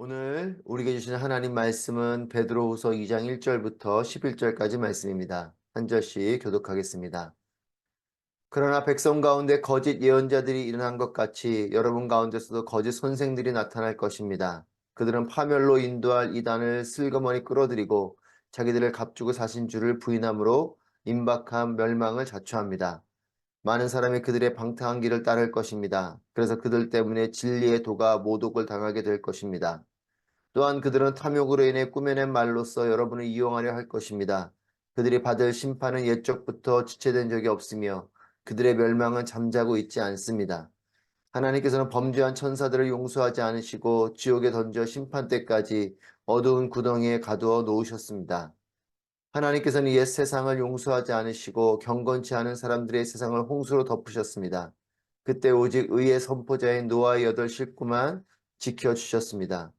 오늘 우리에게 주신 하나님 말씀은 베드로후서 2장 1절부터 11절까지 말씀입니다. 한 절씩 교독하겠습니다. 그러나 백성 가운데 거짓 예언자들이 일어난 것 같이 여러분 가운데서도 거짓 선생들이 나타날 것입니다. 그들은 파멸로 인도할 이단을 슬그머니 끌어들이고 자기들을 값주고 사신 줄을 부인함으로 임박한 멸망을 자초합니다. 많은 사람이 그들의 방탕한 길을 따를 것입니다. 그래서 그들 때문에 진리의 도가 모독을 당하게 될 것입니다. 또한 그들은 탐욕으로 인해 꾸며낸 말로써 여러분을 이용하려 할 것입니다. 그들이 받을 심판은 옛적부터 지체된 적이 없으며 그들의 멸망은 잠자고 있지 않습니다. 하나님께서는 범죄한 천사들을 용서하지 않으시고 지옥에 던져 심판 때까지 어두운 구덩이에 가두어 놓으셨습니다. 하나님께서는 옛 세상을 용서하지 않으시고 경건치 않은 사람들의 세상을 홍수로 덮으셨습니다. 그때 오직 의의 선포자인 노아의 8식구만 지켜주셨습니다.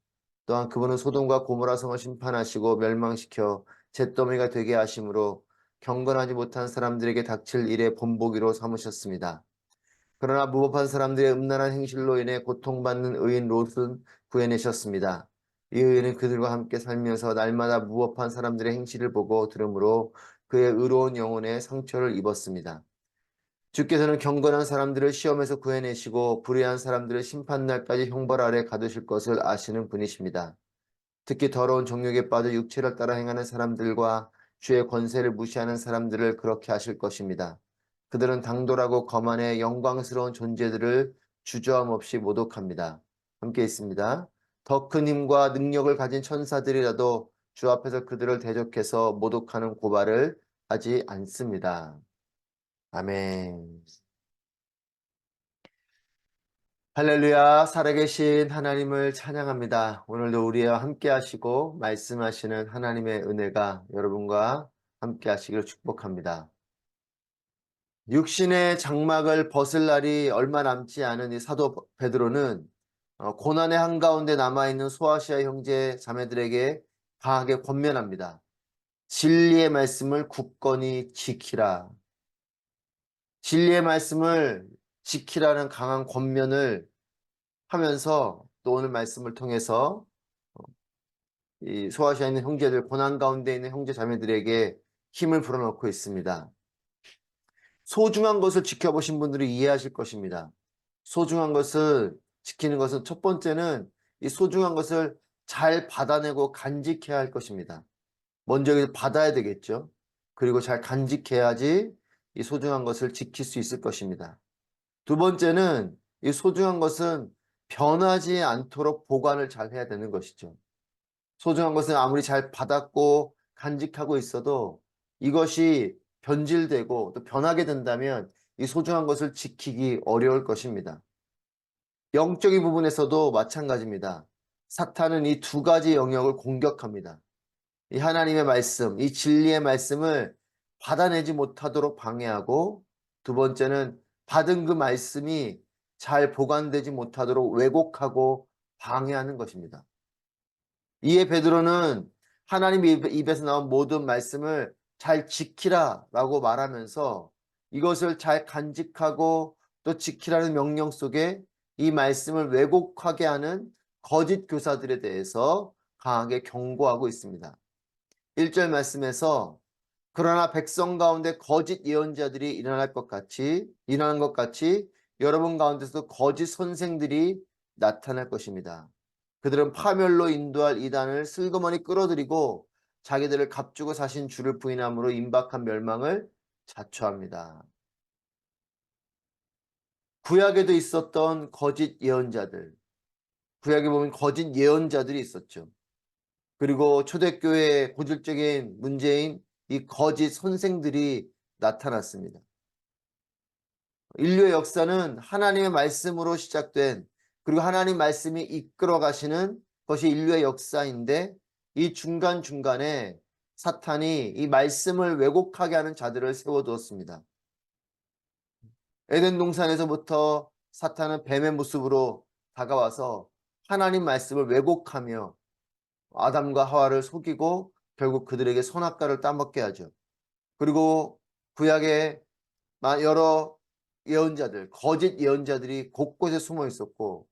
또한 그분은 소돔과 고모라 성을 심판하시고 멸망시켜 잿더미가 되게 하심으로 경건하지 못한 사람들에게 닥칠 일의 본보기로 삼으셨습니다. 그러나 무법한 사람들의 음란한 행실로 인해 고통받는 의인 롯은 구해내셨습니다. 이 의인은 그들과 함께 살면서 날마다 무법한 사람들의 행실을 보고 들으므로 그의 의로운 영혼에 상처를 입었습니다. 주께서는 경건한 사람들을 시험에서 구해내시고 불의한 사람들을 심판날까지 형벌 아래 가두실 것을 아시는 분이십니다. 특히 더러운 정욕에 빠져 육체를 따라 행하는 사람들과 주의 권세를 무시하는 사람들을 그렇게 하실 것입니다. 그들은 당돌하고 거만해 영광스러운 존재들을 주저함 없이 모독합니다. 함께 있습니다. 더 큰 힘과 능력을 가진 천사들이라도 주 앞에서 그들을 대적해서 모독하는 고발을 하지 않습니다. 아멘. 할렐루야, 살아계신 하나님을 찬양합니다. 오늘도 우리와 함께 하시고 말씀하시는 하나님의 은혜가 여러분과 함께 하시기를 축복합니다. 육신의 장막을 벗을 날이 얼마 남지 않은 이 사도 베드로는 고난의 한가운데 남아있는 소아시아 형제 자매들에게 강하게 권면합니다. 진리의 말씀을 굳건히 지키라. 진리의 말씀을 지키라는 강한 권면을 하면서 또 오늘 말씀을 통해서 이 소아시아에 있는 형제들, 고난 가운데 있는 형제 자매들에게 힘을 불어넣고 있습니다. 소중한 것을 지켜보신 분들이 이해하실 것입니다. 소중한 것을 지키는 것은 첫 번째는 이 소중한 것을 잘 받아내고 간직해야 할 것입니다. 먼저 받아야 되겠죠. 그리고 잘 간직해야지 이 소중한 것을 지킬 수 있을 것입니다. 두 번째는 이 소중한 것은 변하지 않도록 보관을 잘 해야 되는 것이죠. 소중한 것은 아무리 잘 받았고 간직하고 있어도 이것이 변질되고 또 변하게 된다면 이 소중한 것을 지키기 어려울 것입니다. 영적인 부분에서도 마찬가지입니다. 사탄은 이 두 가지 영역을 공격합니다. 이 하나님의 말씀, 이 진리의 말씀을 받아내지 못하도록 방해하고, 두 번째는 받은 그 말씀이 잘 보관되지 못하도록 왜곡하고 방해하는 것입니다. 이에 베드로는 하나님 입에서 나온 모든 말씀을 잘 지키라 라고 말하면서 이것을 잘 간직하고 또 지키라는 명령 속에 이 말씀을 왜곡하게 하는 거짓 교사들에 대해서 강하게 경고하고 있습니다. 1절 말씀에서 그러나 백성 가운데 거짓 예언자들이 일어나는 것 같이 여러분 가운데서도 거짓 선생들이 나타날 것입니다. 그들은 파멸로 인도할 이단을 슬그머니 끌어들이고 자기들을 값주고 사신 주를 부인함으로 임박한 멸망을 자초합니다. 구약에도 있었던 거짓 예언자들, 구약에 보면 거짓 예언자들이 있었죠. 그리고 초대교회의 고질적인 문제인 이 거짓 선생들이 나타났습니다. 인류의 역사는 하나님의 말씀으로 시작된, 그리고 하나님 말씀이 이끌어 가시는 것이 인류의 역사인데 이 중간중간에 사탄이 이 말씀을 왜곡하게 하는 자들을 세워두었습니다. 에덴 동산에서부터 사탄은 뱀의 모습으로 다가와서 하나님 말씀을 왜곡하며 아담과 하와를 속이고 결국 그들에게 선악과를 따먹게 하죠. 그리고 구약에 여러 예언자들, 거짓 예언자들이 곳곳에 숨어 있었고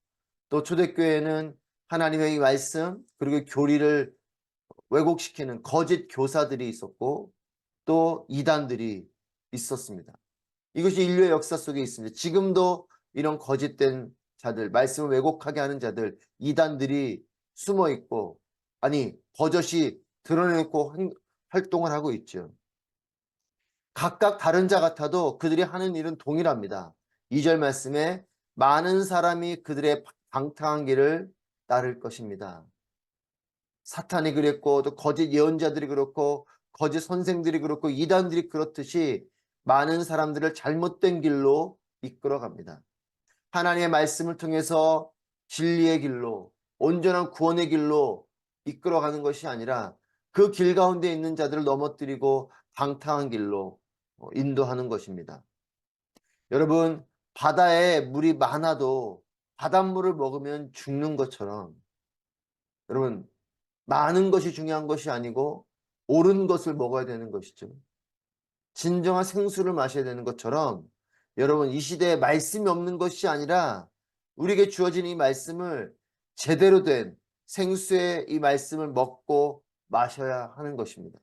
또 초대교회는 하나님의 이 말씀 그리고 교리를 왜곡시키는 거짓 교사들이 있었고 또 이단들이 있었습니다. 이것이 인류의 역사 속에 있습니다. 지금도 이런 거짓된 자들, 말씀을 왜곡하게 하는 자들, 이단들이 숨어 있고, 아니, 버젓이 드러내고 활동을 하고 있죠. 각각 다른 자 같아도 그들이 하는 일은 동일합니다. 2절 말씀에 많은 사람이 그들의 방탕한 길을 따를 것입니다. 사탄이 그랬고 또 거짓 예언자들이 그렇고 거짓 선생들이 그렇고 이단들이 그렇듯이 많은 사람들을 잘못된 길로 이끌어갑니다. 하나님의 말씀을 통해서 진리의 길로 온전한 구원의 길로 이끌어가는 것이 아니라 그 길 가운데 있는 자들을 넘어뜨리고 방탕한 길로 인도하는 것입니다. 여러분, 바다에 물이 많아도 바닷물을 먹으면 죽는 것처럼 여러분, 많은 것이 중요한 것이 아니고 옳은 것을 먹어야 되는 것이죠. 진정한 생수를 마셔야 되는 것처럼 여러분, 이 시대에 말씀이 없는 것이 아니라 우리에게 주어진 이 말씀을 제대로 된 생수의 이 말씀을 먹고 마셔야 하는 것입니다.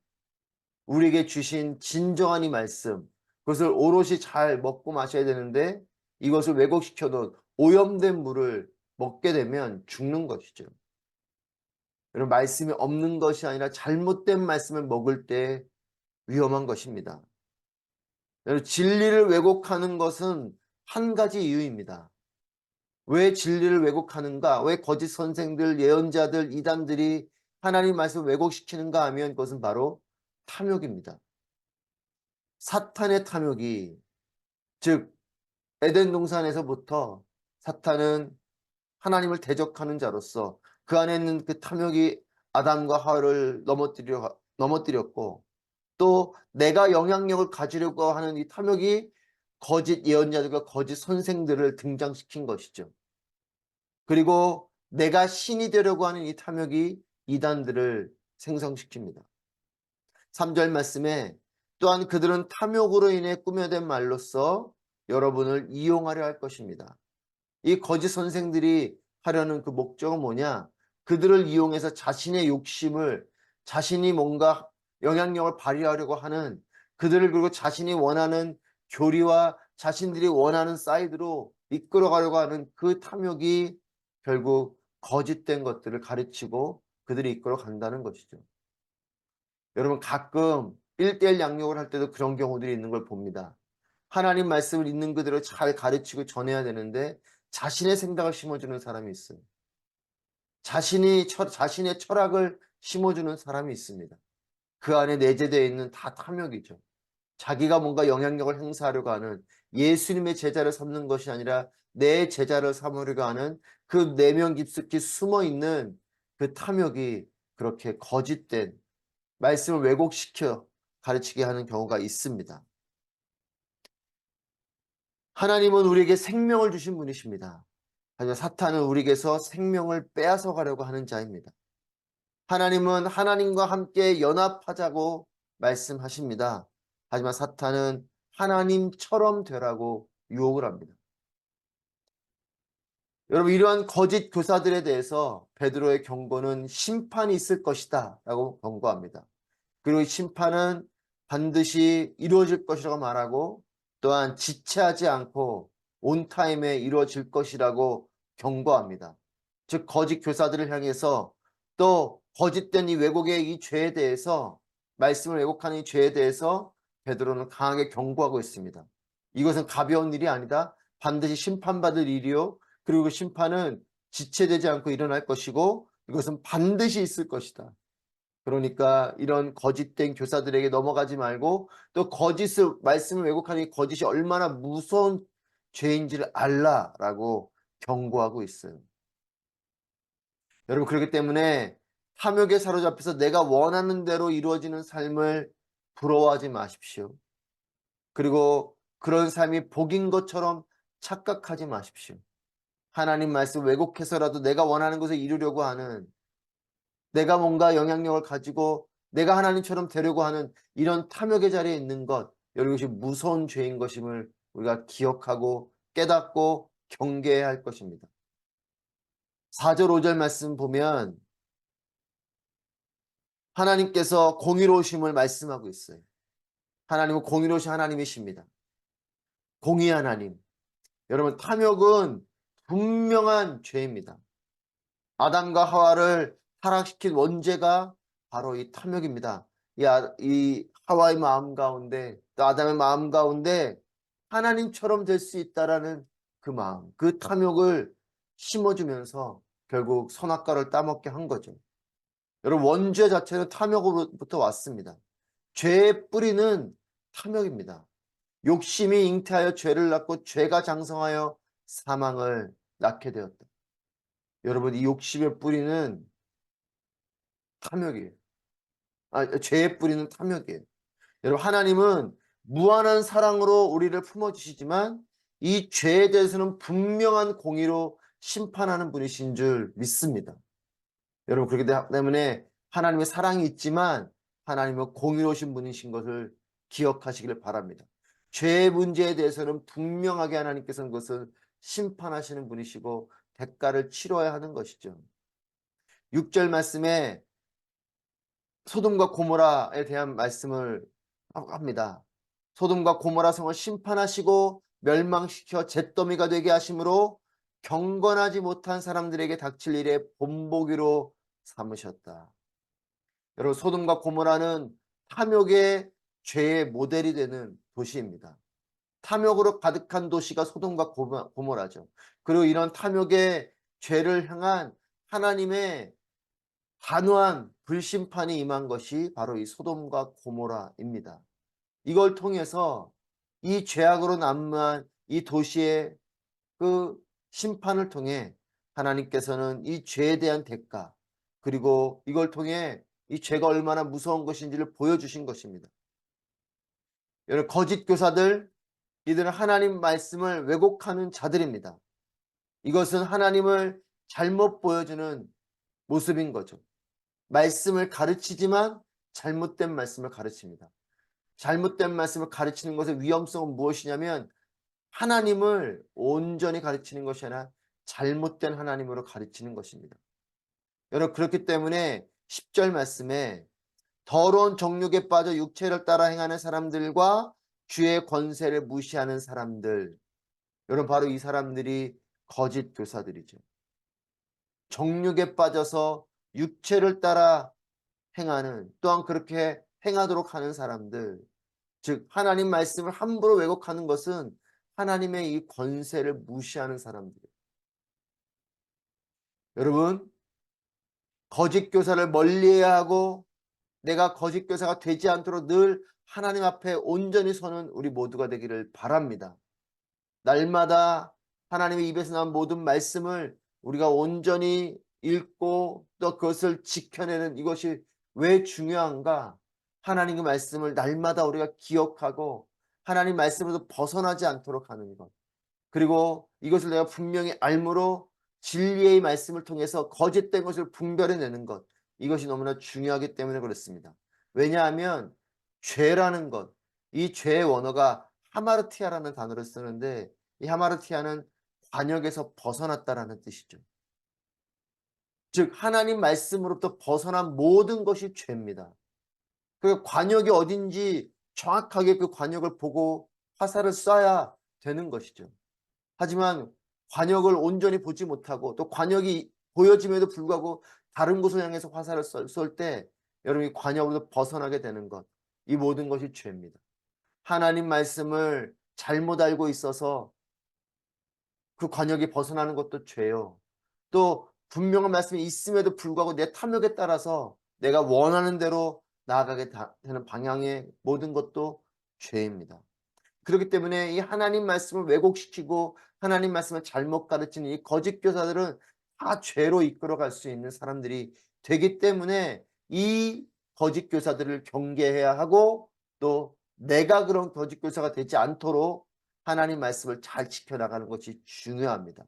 우리에게 주신 진정한 이 말씀, 그것을 오롯이 잘 먹고 마셔야 되는데 이것을 왜곡시켜 놓은 오염된 물을 먹게 되면 죽는 것이죠. 여러분, 말씀이 없는 것이 아니라 잘못된 말씀을 먹을 때 위험한 것입니다. 여러분, 진리를 왜곡하는 것은 한 가지 이유입니다. 왜 진리를 왜곡하는가? 왜 거짓 선생들, 예언자들, 이단들이 하나님 말씀을 왜곡시키는가 하면 그것은 바로 탐욕입니다. 사탄의 탐욕이, 즉 에덴 동산에서부터 사탄은 하나님을 대적하는 자로서 그 안에 있는 그 탐욕이 아담과 하와를 넘어뜨렸고 또 내가 영향력을 가지려고 하는 이 탐욕이 거짓 예언자들과 거짓 선생들을 등장시킨 것이죠. 그리고 내가 신이 되려고 하는 이 탐욕이 이단들을 생성시킵니다. 3절 말씀에 또한 그들은 탐욕으로 인해 꾸며낸 말로써 여러분을 이용하려 할 것입니다. 이 거짓 선생들이 하려는 그 목적은 뭐냐? 그들을 이용해서 자신의 욕심을 자신이 뭔가 영향력을 발휘하려고 하는 그들을 그리고 자신이 원하는 교리와 자신들이 원하는 사이드로 이끌어가려고 하는 그 탐욕이 결국 거짓된 것들을 가르치고 그들이 이끌어 간다는 것이죠. 여러분 가끔 1대1 양육을 할 때도 그런 경우들이 있는 걸 봅니다. 하나님 말씀을 있는 그대로 잘 가르치고 전해야 되는데 자신의 생각을 심어주는 사람이 있어요. 자신의 철학을 심어주는 사람이 있습니다. 그 안에 내재되어 있는 다 탐욕이죠. 자기가 뭔가 영향력을 행사하려고 하는 예수님의 제자를 삼는 것이 아니라 내 제자를 삼으려고 하는 그 내면 깊숙이 숨어있는 그 탐욕이 그렇게 거짓된 말씀을 왜곡시켜 가르치게 하는 경우가 있습니다. 하나님은 우리에게 생명을 주신 분이십니다. 하지만 사탄은 우리에게서 생명을 빼앗아 가려고 하는 자입니다. 하나님은 하나님과 함께 연합하자고 말씀하십니다. 하지만 사탄은 하나님처럼 되라고 유혹을 합니다. 여러분, 이러한 거짓 교사들에 대해서 베드로의 경고는 심판이 있을 것이다 라고 경고합니다. 그리고 심판은 반드시 이루어질 것이라고 말하고 또한 지체하지 않고 온타임에 이루어질 것이라고 경고합니다. 즉 거짓 교사들을 향해서 또 거짓된 이 왜곡의 이 죄에 대해서 말씀을 왜곡하는 이 죄에 대해서 베드로는 강하게 경고하고 있습니다. 이것은 가벼운 일이 아니다. 반드시 심판받을 일이요. 그리고 그 심판은 지체되지 않고 일어날 것이고 이것은 반드시 있을 것이다. 그러니까 이런 거짓된 교사들에게 넘어가지 말고 또 거짓을 말씀을 왜곡하는 이 거짓이 얼마나 무서운 죄인지를 알라라고 경고하고 있어요. 여러분 그렇기 때문에 탐욕에 사로잡혀서 내가 원하는 대로 이루어지는 삶을 부러워하지 마십시오. 그리고 그런 삶이 복인 것처럼 착각하지 마십시오. 하나님 말씀 왜곡해서라도 내가 원하는 것을 이루려고 하는 내가 뭔가 영향력을 가지고 내가 하나님처럼 되려고 하는 이런 탐욕의 자리에 있는 것, 여러분 이것이 무서운 죄인 것임을 우리가 기억하고 깨닫고 경계해야 할 것입니다. 4절, 5절 말씀 보면 하나님께서 공의로우심을 말씀하고 있어요. 하나님은 공의로우신 하나님이십니다. 공의 하나님. 여러분, 탐욕은 분명한 죄입니다. 아담과 하와를 타락시킨 원죄가 바로 이 탐욕입니다. 이 하와의 마음 가운데, 또 아담의 마음 가운데 하나님처럼 될 수 있다라는 그 마음, 그 탐욕을 심어주면서 결국 선악과를 따먹게 한 거죠. 여러분, 원죄 자체는 탐욕으로부터 왔습니다. 죄의 뿌리는 탐욕입니다. 욕심이 잉태하여 죄를 낳고 죄가 장성하여 사망을 낳게 되었다. 여러분, 이 욕심의 뿌리는 탐욕이에요. 죄의 뿌리는 탐욕이에요. 여러분, 하나님은 무한한 사랑으로 우리를 품어주시지만 이 죄에 대해서는 분명한 공의로 심판하는 분이신 줄 믿습니다. 여러분, 그렇기 때문에 하나님의 사랑이 있지만 하나님은 공의로우신 분이신 것을 기억하시기를 바랍니다. 죄의 문제에 대해서는 분명하게 하나님께서는 그것을 심판하시는 분이시고 대가를 치러야 하는 것이죠. 6절 말씀에 소돔과 고모라에 대한 말씀을 합니다. 소돔과 고모라 성을 심판하시고 멸망시켜 잿더미가 되게 하심으로 경건하지 못한 사람들에게 닥칠 일에 본보기로 삼으셨다. 여러분, 소돔과 고모라는 탐욕의 죄의 모델이 되는 도시입니다. 탐욕으로 가득한 도시가 소돔과 고모라죠. 그리고 이런 탐욕의 죄를 향한 하나님의 단호한 불심판이 임한 것이 바로 이 소돔과 고모라입니다. 이걸 통해서 이 죄악으로 난무한 이 도시의 그 심판을 통해 하나님께서는 이 죄에 대한 대가, 그리고 이걸 통해 이 죄가 얼마나 무서운 것인지를 보여주신 것입니다. 여러분, 거짓 교사들, 이들은 하나님 말씀을 왜곡하는 자들입니다. 이것은 하나님을 잘못 보여주는 모습인 거죠. 말씀을 가르치지만 잘못된 말씀을 가르칩니다. 잘못된 말씀을 가르치는 것의 위험성은 무엇이냐면 하나님을 온전히 가르치는 것이 아니라 잘못된 하나님으로 가르치는 것입니다. 여러분, 그렇기 때문에 10절 말씀에 더러운 정욕에 빠져 육체를 따라 행하는 사람들과 주의 권세를 무시하는 사람들, 여러분, 바로 이 사람들이 거짓 교사들이죠. 정욕에 빠져서 육체를 따라 행하는, 또한 그렇게 행하도록 하는 사람들, 즉 하나님 말씀을 함부로 왜곡하는 것은 하나님의 이 권세를 무시하는 사람들이에요. 여러분, 거짓 교사를 멀리해야 하고 내가 거짓 교사가 되지 않도록 늘 하나님 앞에 온전히 서는 우리 모두가 되기를 바랍니다. 날마다 하나님의 입에서 나온 모든 말씀을 우리가 온전히 읽고 또 그것을 지켜내는 이것이 왜 중요한가? 하나님의 말씀을 날마다 우리가 기억하고 하나님 말씀으로도 벗어나지 않도록 하는 것. 그리고 이것을 내가 분명히 알므로 진리의 말씀을 통해서 거짓된 것을 분별해내는 것. 이것이 너무나 중요하기 때문에 그렇습니다. 왜냐하면 죄라는 것, 이 죄의 원어가 하마르티아라는 단어를 쓰는데 이 하마르티아는 관역에서 벗어났다라는 뜻이죠. 즉 하나님 말씀으로부터 벗어난 모든 것이 죄입니다. 그 관역이 어딘지 정확하게 그 관역을 보고 화살을 쏴야 되는 것이죠. 하지만 관역을 온전히 보지 못하고 또 관역이 보여짐에도 불구하고 다른 곳을 향해서 화살을 쏠 때 여러분이 관역으로 벗어나게 되는 것, 이 모든 것이 죄입니다. 하나님 말씀을 잘못 알고 있어서 그 관역이 벗어나는 것도 죄요. 또 분명한 말씀이 있음에도 불구하고 내 탐욕에 따라서 내가 원하는 대로 나아가게 되는 방향의 모든 것도 죄입니다. 그렇기 때문에 이 하나님 말씀을 왜곡시키고 하나님 말씀을 잘못 가르치는 이 거짓 교사들은 다 죄로 이끌어갈 수 있는 사람들이 되기 때문에 이 거짓 교사들을 경계해야 하고 또 내가 그런 거짓 교사가 되지 않도록 하나님 말씀을 잘 지켜나가는 것이 중요합니다.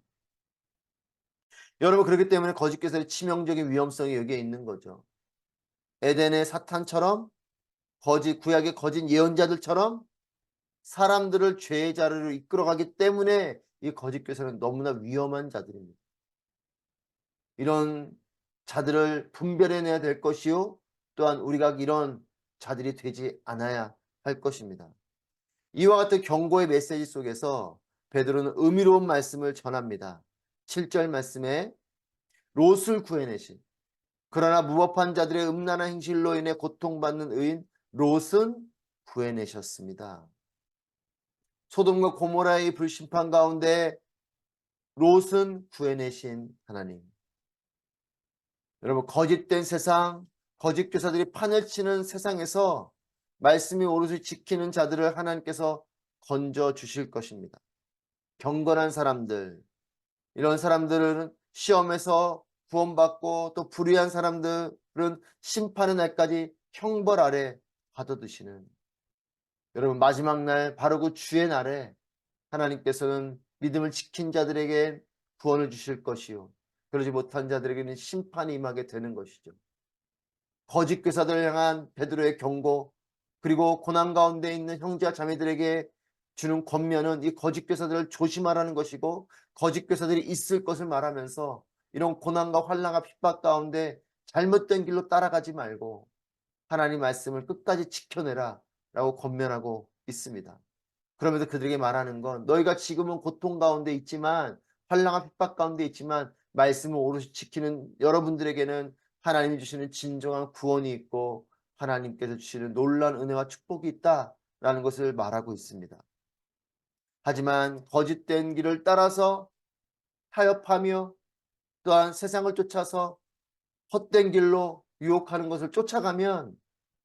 여러분, 그렇기 때문에 거짓 교사의 치명적인 위험성이 여기에 있는 거죠. 에덴의 사탄처럼 구약의 거짓 예언자들처럼 사람들을 죄의 자리로 이끌어가기 때문에 이 거짓 교사는 너무나 위험한 자들입니다. 이런 자들을 분별해내야 될 것이요. 또한 우리가 이런 자들이 되지 않아야 할 것입니다. 이와 같은 경고의 메시지 속에서 베드로는 의미로운 말씀을 전합니다. 7절 말씀에 롯을 구해내신, 그러나 무법한 자들의 음란한 행실로 인해 고통받는 의인 롯은 구해내셨습니다. 소돔과 고모라의 불심판 가운데 롯은 구해내신 하나님. 여러분, 거짓된 세상, 거짓 교사들이 판을 치는 세상에서 말씀이 오롯이 지키는 자들을 하나님께서 건져 주실 것입니다. 경건한 사람들, 이런 사람들은 시험에서 구원받고, 또 불의한 사람들은 심판의 날까지 형벌 아래 가둬두시는, 여러분, 마지막 날 바로 그 주의 날에 하나님께서는 믿음을 지킨 자들에게 구원을 주실 것이요, 그러지 못한 자들에게는 심판이 임하게 되는 것이죠. 거짓 교사들을 향한 베드로의 경고, 그리고 고난 가운데 있는 형제와 자매들에게 주는 권면은 이 거짓 교사들을 조심하라는 것이고, 거짓 교사들이 있을 것을 말하면서 이런 고난과 환난과 핍박 가운데 잘못된 길로 따라가지 말고 하나님 말씀을 끝까지 지켜내라 라고 권면하고 있습니다. 그러면서 그들에게 말하는 건, 너희가 지금은 고통 가운데 있지만, 환난과 핍박 가운데 있지만 말씀을 오롯이 지키는 여러분들에게는 하나님이 주시는 진정한 구원이 있고 하나님께서 주시는 놀라운 은혜와 축복이 있다라는 것을 말하고 있습니다. 하지만 거짓된 길을 따라서 타협하며, 또한 세상을 쫓아서 헛된 길로 유혹하는 것을 쫓아가면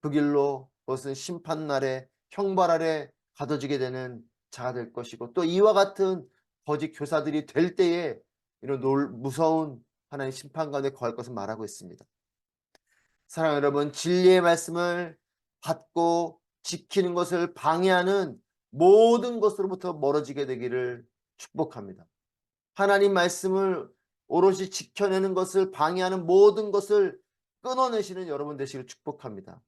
그 길로 그것은 심판날에 형벌 아래 가둬지게 되는 자가 될 것이고, 또 이와 같은 거짓 교사들이 될 때에 이런 무서운 하나님 심판 가운데 거할 것을 말하고 있습니다. 사랑하는 여러분, 진리의 말씀을 받고 지키는 것을 방해하는 모든 것으로부터 멀어지게 되기를 축복합니다. 하나님 말씀을 오롯이 지켜내는 것을 방해하는 모든 것을 끊어내시는 여러분 되시기를 축복합니다.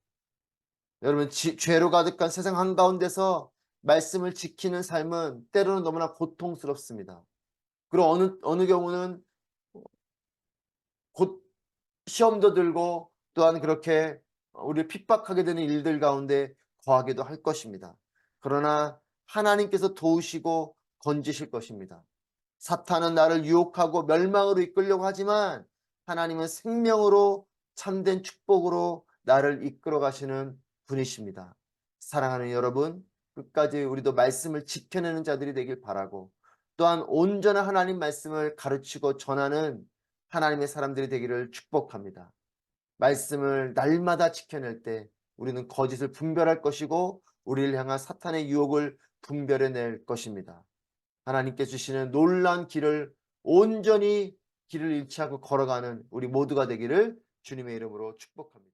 여러분, 죄로 가득한 세상 한가운데서 말씀을 지키는 삶은 때로는 너무나 고통스럽습니다. 그리고 어느 경우는 곧 시험도 들고, 또한 그렇게 우리를 핍박하게 되는 일들 가운데 거하기도 할 것입니다. 그러나 하나님께서 도우시고 건지실 것입니다. 사탄은 나를 유혹하고 멸망으로 이끌려고 하지만 하나님은 생명으로, 참된 축복으로 나를 이끌어 가시는 분이십니다. 사랑하는 여러분, 끝까지 우리도 말씀을 지켜내는 자들이 되길 바라고, 또한 온전한 하나님 말씀을 가르치고 전하는 하나님의 사람들이 되기를 축복합니다. 말씀을 날마다 지켜낼 때 우리는 거짓을 분별할 것이고, 우리를 향한 사탄의 유혹을 분별해낼 것입니다. 하나님께 주시는 놀라운 길을 온전히 길을 잃지 않고 걸어가는 우리 모두가 되기를 주님의 이름으로 축복합니다.